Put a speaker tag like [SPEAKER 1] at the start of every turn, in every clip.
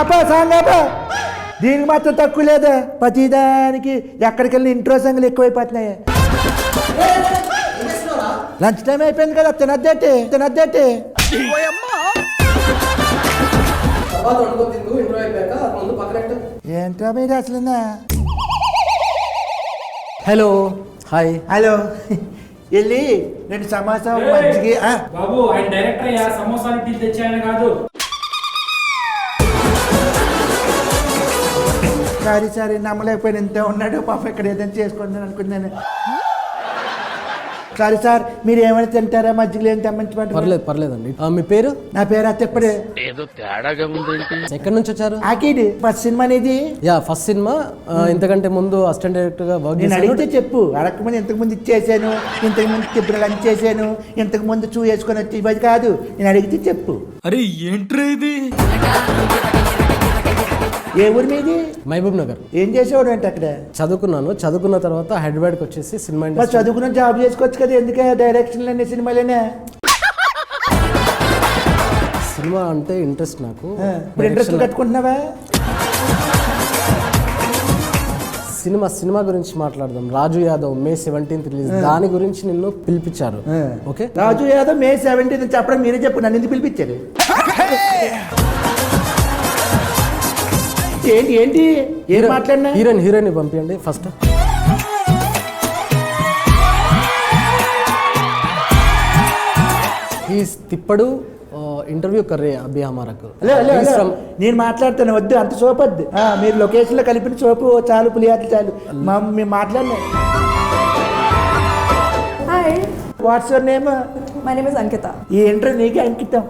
[SPEAKER 1] ఆపా song ఆపా. దీనికి మాత్రం తక్కువ లేదా, ప్రతిదానికి ఎక్కడికి వెళ్ళిన ఇంట్రో సంగులు ఎక్కువైపోతున్నాయి. లంచ్ టైం అయిపోయింది కదా, తినద్దేటి. ఏంట్రా మీరు అసలు?
[SPEAKER 2] Hello hi.
[SPEAKER 1] హలో వెళ్ళి 2 సమోసా మజ్జిగ.
[SPEAKER 3] బాబు ఆయన డైరెక్టర్ అయ్యా, సమోసాలు టీ తెచ్చాయని కాదు.
[SPEAKER 1] సారీ నమ్మలేకపోయిన ఇంతే ఉన్నాడు పాప, ఇక్కడ ఏదైనా చేసుకుంటాను అనుకున్నాను. సారీ సార్, మీరు ఏమైనా తింటారా? మజ్జిగలు ఏం తెమ్మంచమంటారు?
[SPEAKER 2] పర్లేదండి. మీ పేరు?
[SPEAKER 1] నా పేరు అత్తప్పుడే.
[SPEAKER 4] ఏదో తేడాగా ఉంది.
[SPEAKER 2] ఎక్కడి నుంచి వచ్చారు?
[SPEAKER 1] ఆకిడ్ ఫస్ట్ సినిమా అనేది.
[SPEAKER 2] Yeah first cinema. ఇంతకంటే ముందు అసిస్టెంట్ డైరెక్టర్ గా వర్క్
[SPEAKER 1] నేను
[SPEAKER 2] చేశాను.
[SPEAKER 1] అడిగితే చెప్పు. అడగకముందు ఇంతకు ముందు ఇచ్చేసాను, ఇంతకు ముందు తిప్పుడు లంచ్ చేశాను, ఇంతకు ముందు చూ వేసుకొని వచ్చి ఇవ్వదు కాదు. నేను అడిగితే చెప్పు.
[SPEAKER 4] అరే ఏంట్రా ఇది?
[SPEAKER 1] ఏ ఊరి మీది?
[SPEAKER 2] మహబూబ్ నగర్.
[SPEAKER 1] ఏం చేసేవాడు అంటే అక్కడ?
[SPEAKER 2] చదువుకున్న తర్వాత హైదరాబాద్కి వచ్చేసి సినిమా
[SPEAKER 1] మరి చదువుకున్న జాబ్ చేసుకోవచ్చు కదా, ఎందుకే డైరెక్షన్లు అనే సినిమాలేనే?
[SPEAKER 2] సినిమా అంటే ఇంట్రెస్ట్ నాకు.
[SPEAKER 1] ఇప్పుడు ఇంట్రెస్ట్ కట్టుకుంటున్నావా?
[SPEAKER 2] సినిమా గురించి మాట్లాడదాం. రాజు యాదవ్ May 17th రిలీజ్, దాని గురించి నిన్ను పిలిపించారు. ఓకే,
[SPEAKER 1] రాజు యాదవ్ May 17th చెప్పడం మీరే చెప్పు, నన్ను ఎందుకు పిలిపించారు? ఏంటి ఏం మాట్లాడినా?
[SPEAKER 2] హీరోయిన్ పంపించండి ఫస్ట్. తిప్పడు ఇంటర్వ్యూ కర్రే అభి హమారకు.
[SPEAKER 1] నేను మాట్లాడతాను, వద్దు అంత సోపు వద్దు. మీరు లొకేషన్ లో కలిపిన సోపు చాలు, పులియాట్లు చాలు. మేము మాట్లాడినా.
[SPEAKER 5] Hi,
[SPEAKER 1] what's your name?
[SPEAKER 5] My name is Ankita.
[SPEAKER 1] ఈ ఇంటర్వ్యూ నీకే అంకితం.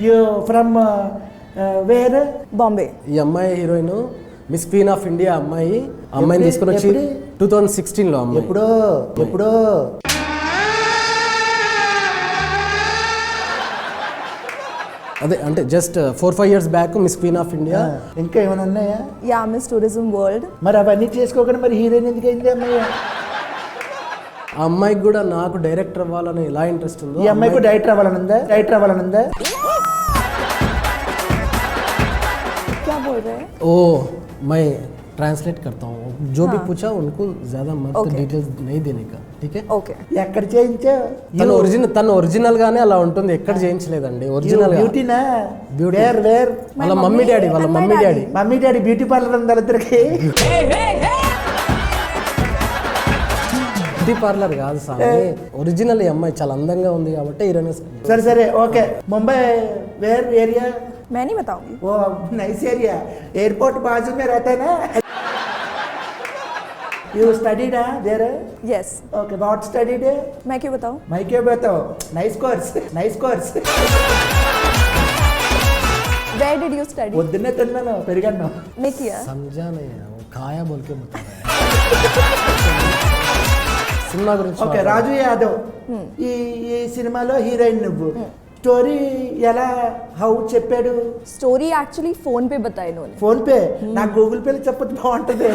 [SPEAKER 1] You from where?
[SPEAKER 5] బాంబే.
[SPEAKER 2] ఈ అమ్మాయి heroine, miss queen of India అమ్మాయిని తీసుకుని వచ్చి 2016లో. అమ్మాయి
[SPEAKER 1] ఎప్పుడో
[SPEAKER 2] అదే అంటే just 4-5 years back miss queen of India.
[SPEAKER 1] ఇంకా ఏమైనా ఉన్నాయా?
[SPEAKER 5] Yeah, miss tourism world.
[SPEAKER 1] మరి అవన్నీ చేసుకోకుండా మరి హీరోయిన్ ఎందుకు అయింది అమ్మాయి?
[SPEAKER 2] ఆ అమ్మాయికి కూడా నాకు డైరెక్టర్ అవ్వాలని ఎలా ఇంట్రెస్ట్ ఉందో,
[SPEAKER 1] ఈ అమ్మాయికి డైరెక్టర్ అవ్వాలనుందా?
[SPEAKER 5] क्या बोल रहे हैं?
[SPEAKER 2] ओ मैं ट्रांसलेट करता हूँ, जो भी पूछा उनको ज्यादा मत डिटेल्स नहीं देने का, ठीक है?
[SPEAKER 5] ఓకే.
[SPEAKER 1] ఎక్కడ చేయించావు?
[SPEAKER 2] తను ఒరిజినల్ గానే అలా ఉంటుంది, ఎక్కడ చేయించలేదండి. ఒరిజినల్
[SPEAKER 1] బ్యూటీనా?
[SPEAKER 2] బ్యూటీ.
[SPEAKER 1] వేర్
[SPEAKER 2] వాళ్ళ mummy daddy
[SPEAKER 1] mummy daddy beauty parlour ఉంది వాళ్ళిద్దరికి.
[SPEAKER 2] బ్యూటీ పార్లర్ కాదు సార్, ఒరిజినల్. ఈ అమ్మాయి చాలా అందంగా ఉంది కాబట్టి హీరోయిన్.
[SPEAKER 1] సరే ఓకే. Mumbai where area?
[SPEAKER 5] मैं नहीं बताऊंगी.
[SPEAKER 1] वो नाइस एरिया, एयरपोर्ट बाजू में रहता है ना. You studied there?
[SPEAKER 5] Yes.
[SPEAKER 1] Okay, what studied?
[SPEAKER 5] मैं क्यों बताऊं?
[SPEAKER 1] मैं क्यों बताऊं? Nice course.
[SPEAKER 5] Where did you study?
[SPEAKER 1] పొద్దున్నే తిన్నాను, పెరిగాను.
[SPEAKER 5] नहीं किया.
[SPEAKER 2] समझा नहीं है, वो खाया बोल के बता रहा है. సినిమా గురించి.
[SPEAKER 1] ఓకే, రాజు యాదవ్ ఈ సినిమాలో హీరోయిన్ నువ్వు. స్టోరీ ఎలా హౌ చెప్పాడు?
[SPEAKER 5] स्टोरी एक्चुअली फोन पे बताया इन्होंने.
[SPEAKER 1] Phone pay? నాకు గూగుల్ పేలో చెప్పొచ్చు, బాగుంటది.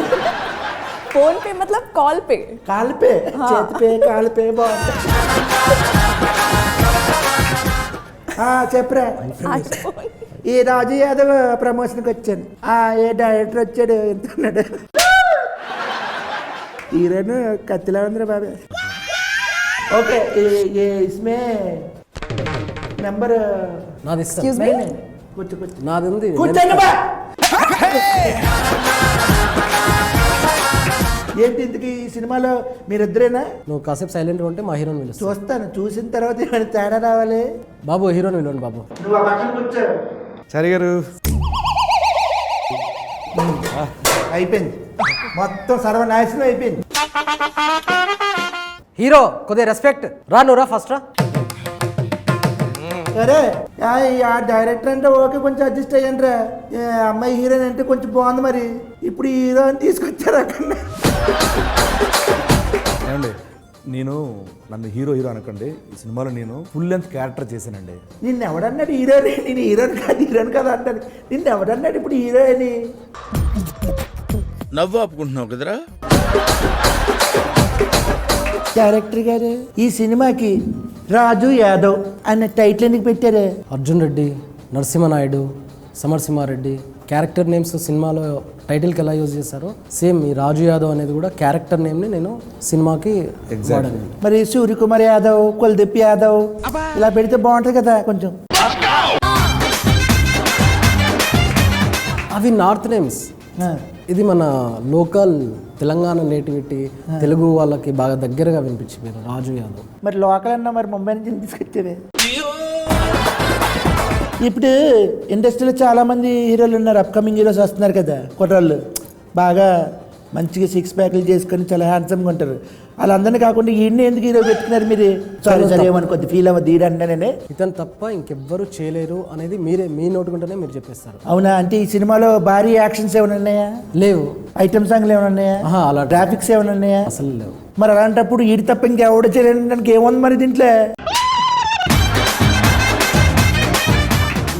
[SPEAKER 5] फोन पे मतलब कॉल पे.
[SPEAKER 1] కాల్ పే, చేతి పే, కాల్ పే బాగుంటుంది. చెప్పరా. ఈ రాజు యాదవ్ ప్రమోషన్కి వచ్చాను. ఏ డైరెక్టర్ వచ్చాడు, ఎంతున్నాడు? హీరోయిన్ కత్తిలా ఉందిరా బాబా. ఓకే, ఇస్మే నెంబర్
[SPEAKER 2] నాది.
[SPEAKER 5] Excuse me?
[SPEAKER 1] కూర్చో
[SPEAKER 2] నాది ఉంది.
[SPEAKER 1] కూర్చోండి బా. ఏంటి ఇంతకీ ఈ సినిమాలో మీరిద్దరేనా?
[SPEAKER 2] నువ్వు కాసేపు సైలెంట్గా ఉంటే మా హీరోని పిలుస్తా.
[SPEAKER 1] చూస్తాను, చూసిన తర్వాత ఏమైనా తేడా రావాలి.
[SPEAKER 2] బాబు హీరోని పిలవండి బాబు.
[SPEAKER 1] నువ్వు ఆ పక్కన కూర్చో.
[SPEAKER 6] సరే గారు,
[SPEAKER 1] అయిపోయింది మొత్తం, సర్వనాశనం అయిపోయింది.
[SPEAKER 2] హీరో కొద్దిగా రెస్పెక్ట్. రా ఫస్ట్ రా.
[SPEAKER 1] సరే ఆ డైరెక్టర్ అంటే ఓకే, కొంచెం అడ్జస్ట్ అయ్యండి రా. అమ్మాయి హీరోయిన్ అంటే కొంచెం బాగుంది, మరి ఇప్పుడు హీరో అని తీసుకొచ్చారు అక్కడ.
[SPEAKER 6] ఏమండి, నన్ను హీరో అనకండి. ఈ సినిమాలో నేను ఫుల్ లెంత్ క్యారెక్టర్ చేశానండి.
[SPEAKER 1] నిన్ను ఎవడన్నాడు హీరోయిన్? నేను హీరోయిన్ కాదు అంటాను. నిన్ను ఎవడన్నాడు ఇప్పుడు హీరోయిన్?
[SPEAKER 4] నవ్వు ఆపుకుంటున్నావు కదరా.
[SPEAKER 1] డైరెక్టర్ గారు ఈ సినిమాకి రాజు యాదవ్ అనే టైటిల్ ఎందుకు పెట్టారు?
[SPEAKER 2] అర్జున్ రెడ్డి, నరసింహనాయుడు, సమరసింహారెడ్డి క్యారెక్టర్ నేమ్స్ సినిమాలో టైటిల్కి ఎలా యూజ్ చేశారో సేమ్ ఈ రాజు యాదవ్ అనేది కూడా క్యారెక్టర్ నేమ్ని నేను సినిమాకి వాడాను.
[SPEAKER 1] మరి సూర్యకుమార్ యాదవ్, కుల్దీప్ యాదవ్ ఇలా పెడితే బాగుంటుంది కదా కొంచెం.
[SPEAKER 2] అవి నార్త్ నేమ్స్.
[SPEAKER 1] ఆ,
[SPEAKER 2] ఇది మన లోకల్ తెలంగాణ నేటివిటీ, తెలుగు వాళ్ళకి బాగా దగ్గరగా వినిపించింది రాజు యాదవ్.
[SPEAKER 1] మరి లోకల్ అన్నా మరి ముంబై నుంచి తీసుకొచ్చారు. ఇప్పుడు ఇండస్ట్రీలో చాలా మంది హీరోలు ఉన్నారు, అప్కమింగ్ హీరోస్ వస్తున్నారు కదా కుర్రాళ్ళు, బాగా మంచిగా సిక్స్ ప్యాక్లు చేసుకొని చాలా హ్యాండ్సమ్గా ఉంటారు. వాళ్ళందరినీ కాకుండా ఈయన్ని ఎందుకు హీరో పెట్టుకున్నారు మీరు? సారీ సరే ఏమనుకోద్ది, ఫీల్ అవ్వద్దు ఈడంటే.
[SPEAKER 2] ఇతను తప్ప ఇంకెవ్వరు చేయలేరు అనేది మీ నోటుకుంటేనే మీరు చెప్పేస్తారు.
[SPEAKER 1] అవునా? అంటే ఈ సినిమాలో భారీ యాక్షన్స్ ఏమైనా ఉన్నాయా?
[SPEAKER 2] లేవు.
[SPEAKER 1] ఐటమ్ సాంగ్లు ఏమైనా ఉన్నాయా?
[SPEAKER 2] అలా
[SPEAKER 1] గ్రాఫిక్స్ ఏమైనా ఉన్నాయా?
[SPEAKER 2] అసలు లేవు.
[SPEAKER 1] మరి అలాంటప్పుడు ఈడి తప్ప ఇంకెవడ చేయడానికి ఏముంది మరి దీంట్లో?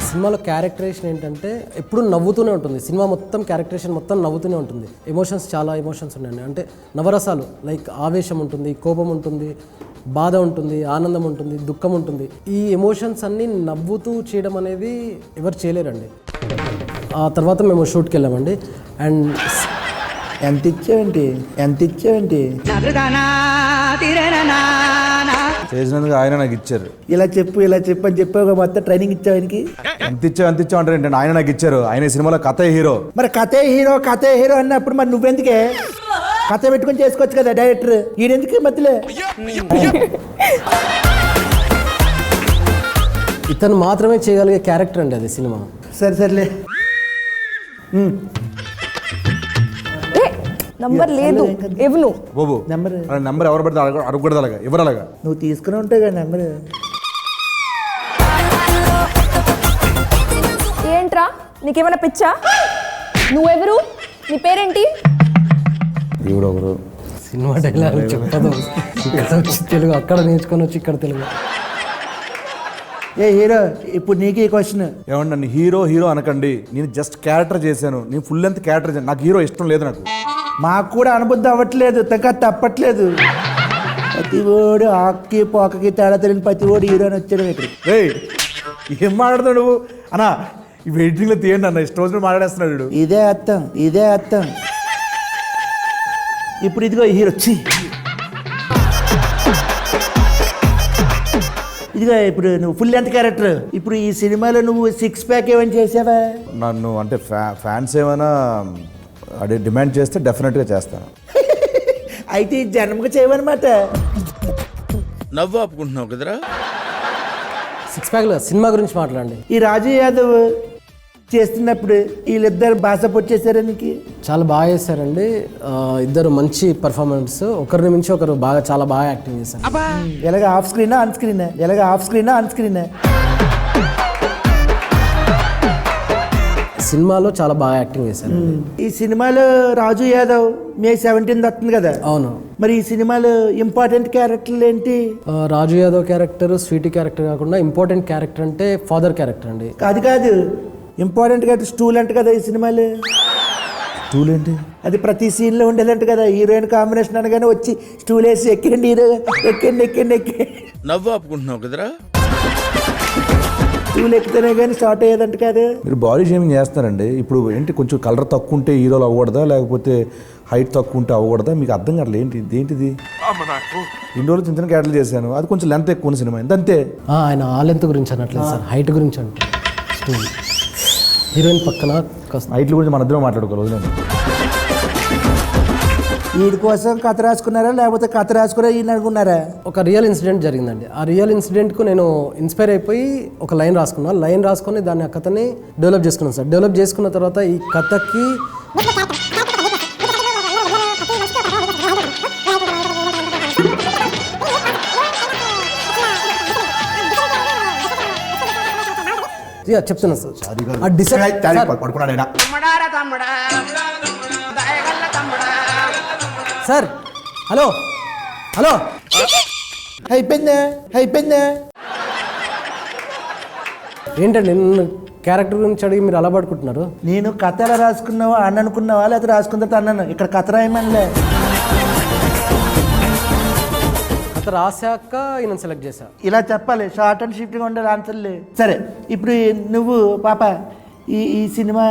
[SPEAKER 2] సినిమాలో క్యారెక్టరేషన్ ఏంటంటే ఎప్పుడు నవ్వుతూనే ఉంటుంది. సినిమా మొత్తం క్యారెక్టరేషన్ మొత్తం నవ్వుతూనే ఉంటుంది. ఎమోషన్స్ చాలా ఎమోషన్స్ ఉన్నాయండి. అంటే నవరసాలు లైక్ ఆవేశం ఉంటుంది, కోపం ఉంటుంది, బాధ ఉంటుంది, ఆనందం ఉంటుంది, దుఃఖం ఉంటుంది. ఈ ఎమోషన్స్ అన్నీ నవ్వుతూ చేయడం అనేది ఎవరు చేయలేరండి. ఆ తర్వాత మేము షూట్కి వెళ్ళామండి. అండ్
[SPEAKER 1] ఎంత ఇచ్చావేంటి?
[SPEAKER 6] చేసినందుకు ఆయన నాకు ఇచ్చారు.
[SPEAKER 1] ఇలా చెప్పు అని చెప్పావు, మొత్తం ట్రైనింగ్ ఇచ్చావు ఆయనకి.
[SPEAKER 6] ఎంత ఇచ్చావు అంటారు ఏంటంటే ఆయన నాకు ఇచ్చారు. ఆయన ఈ సినిమాలో కథ హీరో.
[SPEAKER 1] మరి కథే హీరో అన్నప్పుడు మరి నువ్వెందుకే కథ పెట్టుకొని చేసుకోవచ్చు కదా డైరెక్టర్, ఈయనెందుకు మధ్యలో?
[SPEAKER 2] ఇతను మాత్రమే చేయగలిగే క్యారెక్టర్ అండి అది సినిమా.
[SPEAKER 1] సర్లే.
[SPEAKER 5] నంబర్ లేదు ఇవ్వను.
[SPEAKER 6] బాబు నెంబర్ ఎవరు పడితే అడగకూడదు, అలాగా ఎవరు అలాగా
[SPEAKER 1] నువ్వు తీసుకుని ఉంటావు కదా నెంబర్.
[SPEAKER 5] ఏంట్రా నీకేమైనా పిచ్చా? నువ్వెవరు? నీ పేరేంటి?
[SPEAKER 6] దేవుడు ఒకరు.
[SPEAKER 2] సినిమా డైలాగ్ చెప్పదు. ఇక్కడ వచ్చి తెలుగు, అక్కడ నేర్చుకొని వచ్చి ఇక్కడ తెలుగు.
[SPEAKER 1] ఏ హీరో, ఇప్పుడు నీకు ఈ క్వశ్చన్.
[SPEAKER 6] ఏమండి నన్ను హీరో అనకండి. నేను జస్ట్ క్యారెక్టర్ చేశాను. నేను ఫుల్ లెంత్ క్యారెక్టర్ చేశాను. నాకు హీరో ఇష్టం లేదు. నాకు
[SPEAKER 1] కూడా అనుబుద్ధి అవ్వట్లేదు, తప్పట్లేదు. ప్రతి ఓడు ఆక్కి పోకకి తేడా తెలియని ప్రతి ఓడు హీరోని వచ్చాడు ఇక్కడ.
[SPEAKER 6] రేయ్ ఏం మాట్లాడుతున్నాడు నువ్వు అన్నా? ఈ వెయిటింగ్లో తీయండి అన్న, ఇష్టం వచ్చినట్టు మాట్లాడేస్తున్నాడు.
[SPEAKER 1] ఇదే అర్థం. ఇప్పుడు ఇదిగో హీరో ఇదిగో ఇప్పుడు నువ్వు ఫుల్ లెంత్ క్యారెక్టర్. ఇప్పుడు ఈ సినిమాలో నువ్వు సిక్స్ ప్యాక్ ఏమైనా చేసావా?
[SPEAKER 6] నన్ను అంటే ఫ్యాన్స్ ఏమైనా అదే డిమాండ్ చేస్తే డెఫినెట్గా చేస్తాను.
[SPEAKER 1] అయితే ఈ జన్మకు చేయవన్నమాట.
[SPEAKER 4] నవ్వు ఆపుకుంటున్నావు కదరా.
[SPEAKER 2] సిక్స్ ప్యాక్లో సినిమా గురించి మాట్లాడండి.
[SPEAKER 1] ఈ రాజు యాదవ్ చేస్తున్నప్పుడు వీళ్ళిద్దరు భాష పొచ్చేసారా నీకు?
[SPEAKER 2] చాలా బాగా చేశారండి. ఇద్దరు మంచి పర్ఫార్మెన్స్, ఒకరిని మించి ఒకరు చాలా బాగా యాక్టింగ్ చేశారు.
[SPEAKER 1] ఎలాగ ఆఫ్ స్క్రీనా ఆన్ స్క్రీనా?
[SPEAKER 2] సినిమాలో చాలా బాగా యాక్టింగ్ చేశారు.
[SPEAKER 1] ఈ సినిమాలో రాజు యాదవ్ May 17 వస్తుంది కదా.
[SPEAKER 2] అవును.
[SPEAKER 1] మరి ఈ సినిమాలో ఇంపార్టెంట్ క్యారెక్టర్లు ఏంటి?
[SPEAKER 2] రాజు యాదవ్ క్యారెక్టర్ స్వీటీ క్యారెక్టర్ కాకుండా ఇంపార్టెంట్ క్యారెక్టర్ అంటే ఫాదర్ క్యారెక్టర్ అండి.
[SPEAKER 1] కాదు ఇంపార్టెంట్ క్యారెక్టర్ స్టూల్ అంట కదా ఈ సినిమాలో.
[SPEAKER 6] స్టూల్ ఏంటి?
[SPEAKER 1] అది ప్రతి సీన్లో ఉండేదంట కదా. హీరోయిన్ కాంబినేషన్ అనగానే వచ్చి స్టూల్ వేసి ఎక్కండి హీరో, ఎక్కండి.
[SPEAKER 4] నవ్వు ఆపుకుంటున్నావు కదరా.
[SPEAKER 1] స్టూల్ ఎక్కితేనే కానీ స్టార్ట్ అయ్యేదంట కాదు.
[SPEAKER 6] మీరు బాడీ షేమింగ్ చేస్తారండి. ఇప్పుడు ఏంటి కొంచెం కలర్ తక్కువ ఉంటే హీరోలు అవ్వకూడదా, లేకపోతే హైట్ తక్కువ ఉంటే అవ్వకూడదా? మీకు అర్థం కావట్లేదు. ఏంటిది? ఇన్ని రోజులు చిన్న క్యారెక్టర్లు చేశాను, అది కొంచెం లెంత్ ఎక్కువ ఉన్న సినిమా అంతే.
[SPEAKER 2] ఆయన ఆ లెంత్ గురించి అనట్లేదు సార్, హైట్ గురించి అంటే. హీరోయిన్ పక్కన
[SPEAKER 6] హైట్ల గురించి మన ఇద్దరం మాట్లాడుకోవాలి. నేను
[SPEAKER 1] వీడి కోసం కథ రాసుకున్నారా లేకపోతే కథ రాసుకున్నా ఈయన అనుకున్నారా?
[SPEAKER 2] ఒక రియల్ ఇన్సిడెంట్ జరిగిందండి. ఆ రియల్ ఇన్సిడెంట్కు నేను ఇన్స్పైర్ అయిపోయి ఒక లైన్ రాసుకొని దాన్ని ఆ కథని డెవలప్ చేసుకున్నాను సార్. డెవలప్ చేసుకున్న తర్వాత ఈ కథకి చెప్తున్నా సార్. హలో
[SPEAKER 1] అయిపోయిందా?
[SPEAKER 2] ఏంటండి నిన్ను క్యారెక్టర్ గురించి అడిగి మీరు అలా పడుకుంటున్నారు?
[SPEAKER 1] నేను కథ ఎలా రాసుకున్నావా అని అనుకున్నావా లేకపోతే రాసుకున్న తర్వాత అన్నాను. ఇక్కడ కథ రాయమనిలే.
[SPEAKER 2] అంత రాశాక ఈయన సెలెక్ట్ చేశా.
[SPEAKER 1] ఇలా చెప్పాలి, షార్ట్ అండ్ షిఫ్ట్గా ఉండాలి ఆన్సర్లే. సరే ఇప్పుడు నువ్వు పాప ఈ సినిమా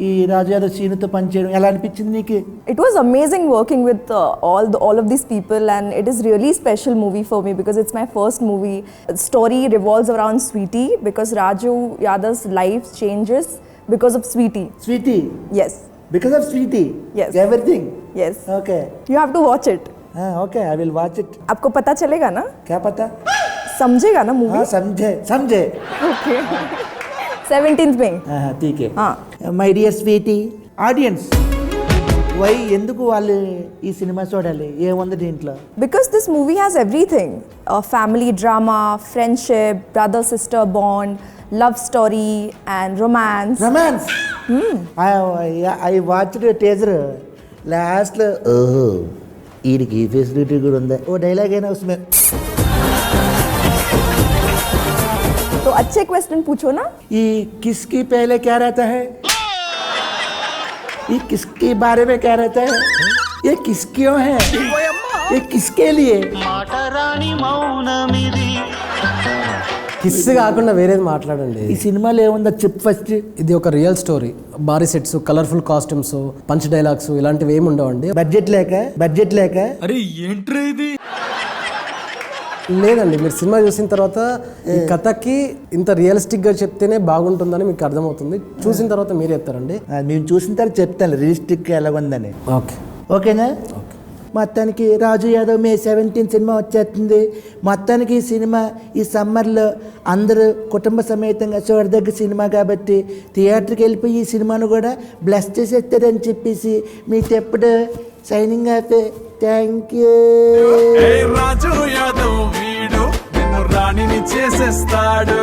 [SPEAKER 1] ఈ రాజు యాదవ్ సీనుతో పనిచేయడం ఎలా అనిపించింది నీకు?
[SPEAKER 5] It was amazing working with all of these people, and it is really special movie for me because it's my first movie. The story revolves around Sweetie because Raju Yadav's life changes because of Sweetie.
[SPEAKER 1] Sweetie,
[SPEAKER 5] Yes,
[SPEAKER 1] because of sweetie
[SPEAKER 5] Yes.
[SPEAKER 1] Everything.
[SPEAKER 5] yes.
[SPEAKER 1] Okay
[SPEAKER 5] You have to watch it.
[SPEAKER 1] Okay, I will watch it.
[SPEAKER 5] आपको पता चलेगा ना,
[SPEAKER 1] क्या पता?
[SPEAKER 5] समझेगा ना movie.
[SPEAKER 1] समझे समझे.
[SPEAKER 5] Okay. 17th में.
[SPEAKER 1] ठीक है.
[SPEAKER 5] हाँ.
[SPEAKER 1] My dear sweetie audience, why ఎందుకు వాళ్ళు ఈ సినిమా చూడాలి? ఏముంది దీంట్లో?
[SPEAKER 5] Because this movie has everything: family drama, friendship, brother-sister bond, love story, and romance.
[SPEAKER 1] Romance. I watched teaser. లాస్ట్లో ఓహో వీడికి ఈ ఫెసిలిటీ కూడా ఉందా, ఓ డైలాగ్ అయినా వస్తుంది.
[SPEAKER 5] तो अच्छे क्वेश्चन पूछो ना.
[SPEAKER 1] ये किसकी पहले क्या रहता है? ये किसके बारे में क्या रहता है? ये किस क्यों है? ये किसके लिए?
[SPEAKER 2] కిస్ కాకుండా వేరేది మాట్లాడండి.
[SPEAKER 1] ఈ సినిమాలో ఏముందో చెప్పు ఫస్ట్.
[SPEAKER 2] ఇది ఒక రియల్ స్టోరీ. భారీ sets, colourful costumes, punch dialogues ఇలాంటివి ఏమి ఉండవండి.
[SPEAKER 1] బడ్జెట్ లేక
[SPEAKER 2] లేదండి, మీరు సినిమా చూసిన తర్వాత ఈ కథకి ఇంత రియలిస్టిక్ గా చెప్తేనే బాగుంటుందని మీకు అర్థమవుతుంది. చూసిన తర్వాత మీరు చెప్తారండి.
[SPEAKER 1] మేము చూసిన తర్వాత చెప్తాను రియలిస్టిక్ ఎలాగుందని.
[SPEAKER 2] ఓకే,
[SPEAKER 1] ఓకేనా? మొత్తానికి రాజు యాదవ్ మే 17 సినిమా వచ్చేస్తుంది. మొత్తానికి ఈ సినిమా ఈ సమ్మర్లో అందరూ కుటుంబ సమేతంగా చూడదగ్గ సినిమా కాబట్టి థియేటర్కి వెళ్ళిపోయి ఈ సినిమాను కూడా బ్లెస్ చేసేస్తారని చెప్పేసి మీకు ఎప్పుడు signing off. Thank you.
[SPEAKER 7] Raju Yadav వీడు నిన్ను రాణిని చేసేస్తాడు.